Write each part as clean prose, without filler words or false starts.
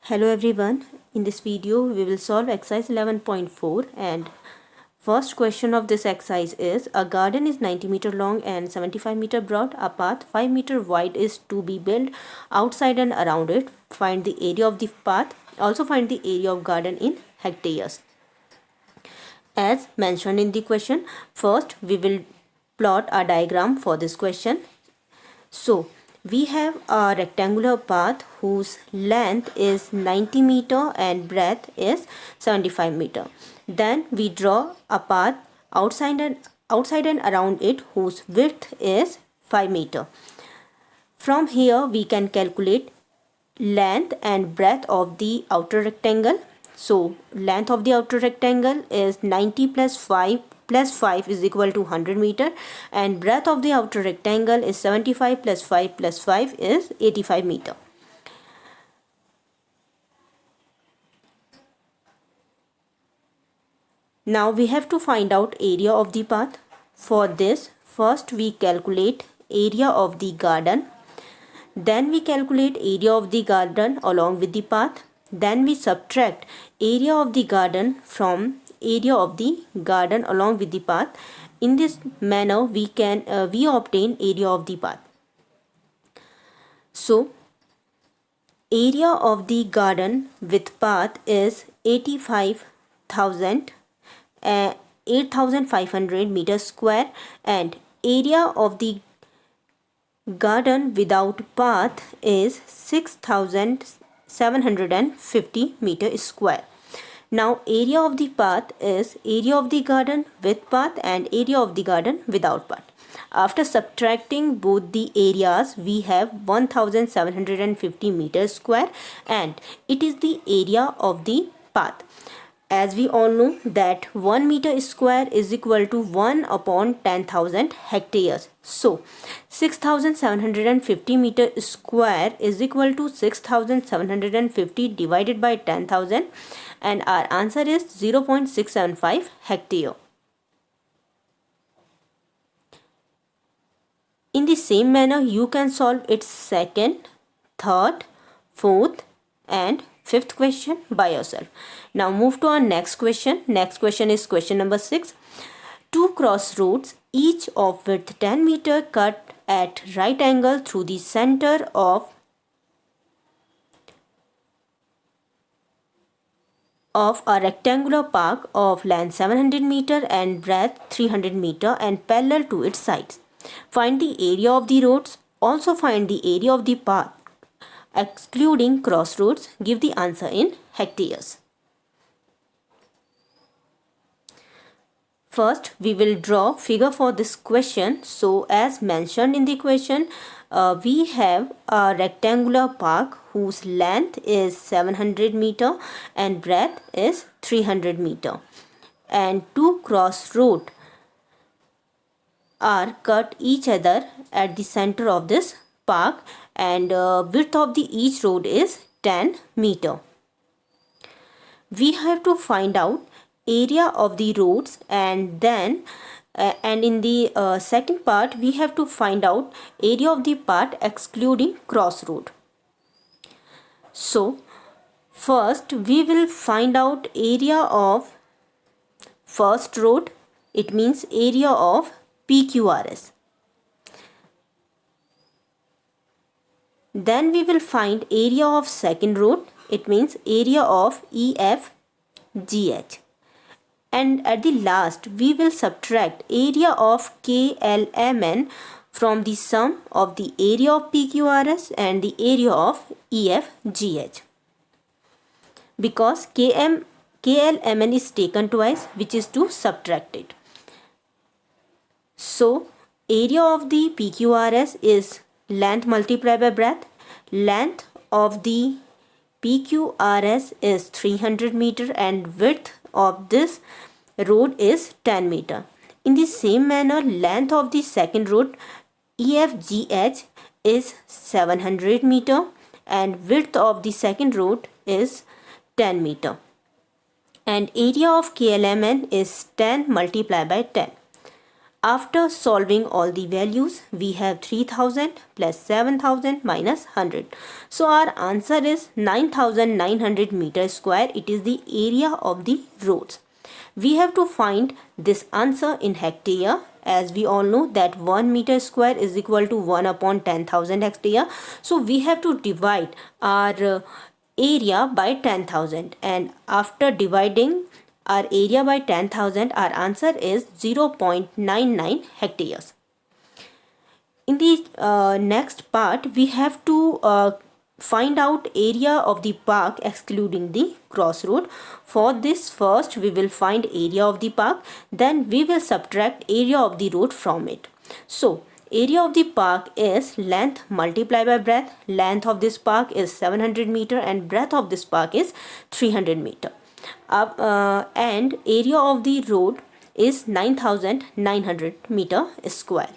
Hello everyone, in this video we will solve exercise 11.4 and first question of this exercise is a garden is 90 meter long and 75 meter broad. A path 5 meter wide is to be built outside and around it. Find the area of the path. Also find the area of garden in hectares. As mentioned in the question, first we will plot a diagram for this question. So we have a rectangular path whose length is 90 meter and breadth is 75 meter. Then we draw a path outside and around it whose width is 5 meter. From here we can calculate length and breadth of the outer rectangle. So length of the outer rectangle is 90 plus 5 is equal to 100 meter, and breadth of the outer rectangle is 75 plus 5 is 85 meter. Now we have to find out area of the path. For this, first we calculate area of the garden. Then we calculate area of the garden along with the path. Then we subtract area of the garden from area of the garden along with the path. In this manner we obtain area of the path. So area of the garden with path is 8,500 meters square, and area of the garden without path is 6,750 meter square. Now area of the path is area of the garden with path and area of the garden without path. After subtracting both the areas, we have 1,750 meters square, and it is the area of the path. As we all know that 1 meter square is equal to 1 upon 10,000 hectares. So 6,750 meter square is equal to 6,750 divided by 10,000, and our answer is 0.675 hectare. In the same manner, you can solve its second, third, fourth and fifth question by yourself. Now move to our next question. Next question is question number 6. Two crossroads, each of width 10 meter, cut at right angle through the center of a rectangular park of length 700 meter and breadth 300 meter and parallel to its sides. Find the area of the roads. Also find the area of the path excluding crossroads. Give the answer in hectares. First, we will draw figure for this question. So as mentioned in the question, we have a rectangular park whose length is 700 meter and breadth is 300 meter, and two crossroads are cut each other at the center of this park, and width of the each road is 10 meter. We have to find out area of the roads, and then and in the second part we have to find out area of the path excluding crossroad. So first we will find out area of first road. It means area of PQRS. Then we will find area of second road. It means area of EFGH. And at the last we will subtract area of KLMN from the sum of the area of PQRS and the area of EFGH, because KLMN is taken twice, which is to subtract it. So area of the PQRS is length multiplied by breadth. Length of the PQRS is 300 meter and width of this road is 10 meter. In the same manner, length of the second road EFGH is 700 meter and width of the second road is 10 meter, and area of KLMN is 10 multiplied by 10. After solving all the values, we have 3000 plus 7000 minus 100. So our answer is 9900 meters square. It is the area of the roads. We have to find this answer in hectare, as we all know that 1 meter square is equal to 1 upon 10,000 hectare. So we have to divide our area by 10,000, and after dividing our area by 10,000, our answer is 0.99 hectares. In the next part, we have to find out area of the park excluding the crossroad. For this, first we will find area of the park, then we will subtract area of the road from it. So area of the park is length multiplied by breadth. Length of this park is 700 meter and breadth of this park is 300 meter. And area of the road is 9900 meter square.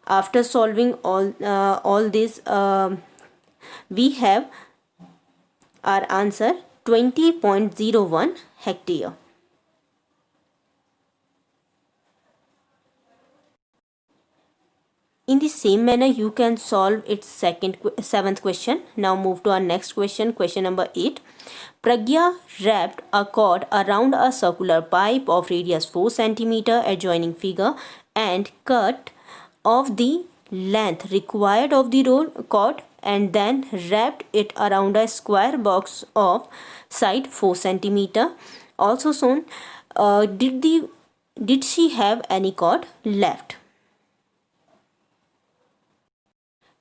After solving all this, we have our answer 20.01 hectare. In the same manner, you can solve its seventh question. Now move to our next question, question number 8. Pragya wrapped a cord around a circular pipe of radius 4 cm adjoining figure and cut off the length required of the cord and then wrapped it around a square box of side 4 cm. Also shown, did she have any cord left?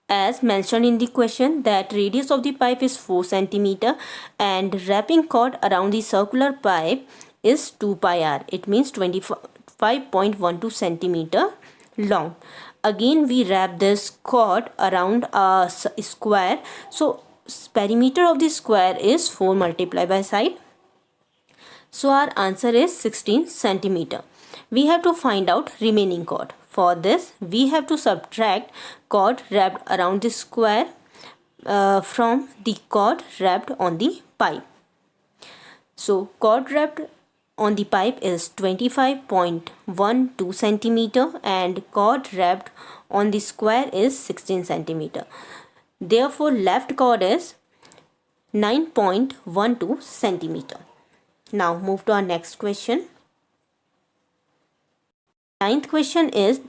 As mentioned in the question, that radius of the pipe is 4 cm and wrapping cord around the circular pipe is 2 pi r. It means 25.12 cm long. Again, we wrap this cord around a square. So perimeter of the square is 4 multiplied by side. So our answer is 16 cm. We have to find out remaining cord. For this, we have to subtract cord wrapped around the square from the cord wrapped on the pipe. So cord wrapped on the pipe is 25.12 centimeter and cord wrapped on the square is 16 centimeter. Therefore, left cord is 9.12 centimeter. Now move to our next question. Ninth question is,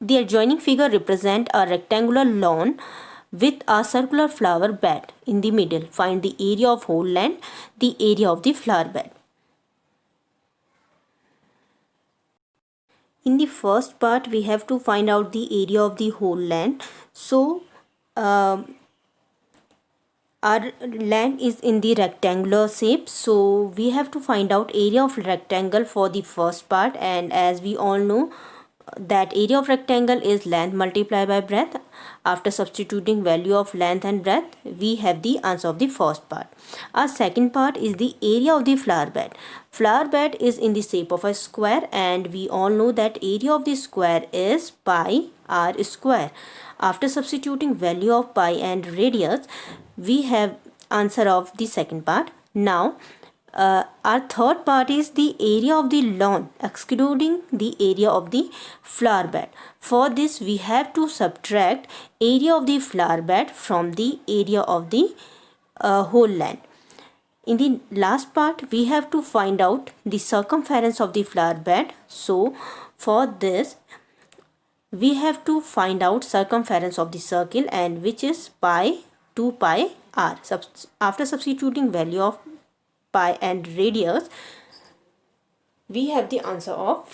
the adjoining figure represent a rectangular lawn with a circular flower bed in the middle. Find the area of whole land, the area of the flower bed. In the first part, we have to find out the area of the whole land. So our land is in the rectangular shape, so we have to find out area of rectangle for the first part, and as we all know that area of rectangle is length multiplied by breadth. After substituting value of length and breadth, we have the answer of the first part. Our second part is the area of the flower bed. Flower bed is in the shape of a square, and we all know that area of the square is pi r square. After substituting value of pi and radius, we have answer of the second part. Now our third part is the area of the lawn excluding the area of the flower bed. For this, we have to subtract area of the flower bed from the area of the whole land. In the last part, we have to find out the circumference of the flower bed. So for this, we have to find out circumference of the circle, and which is pi 2 pi r. After substituting value of pi and radius, we have the answer of 4.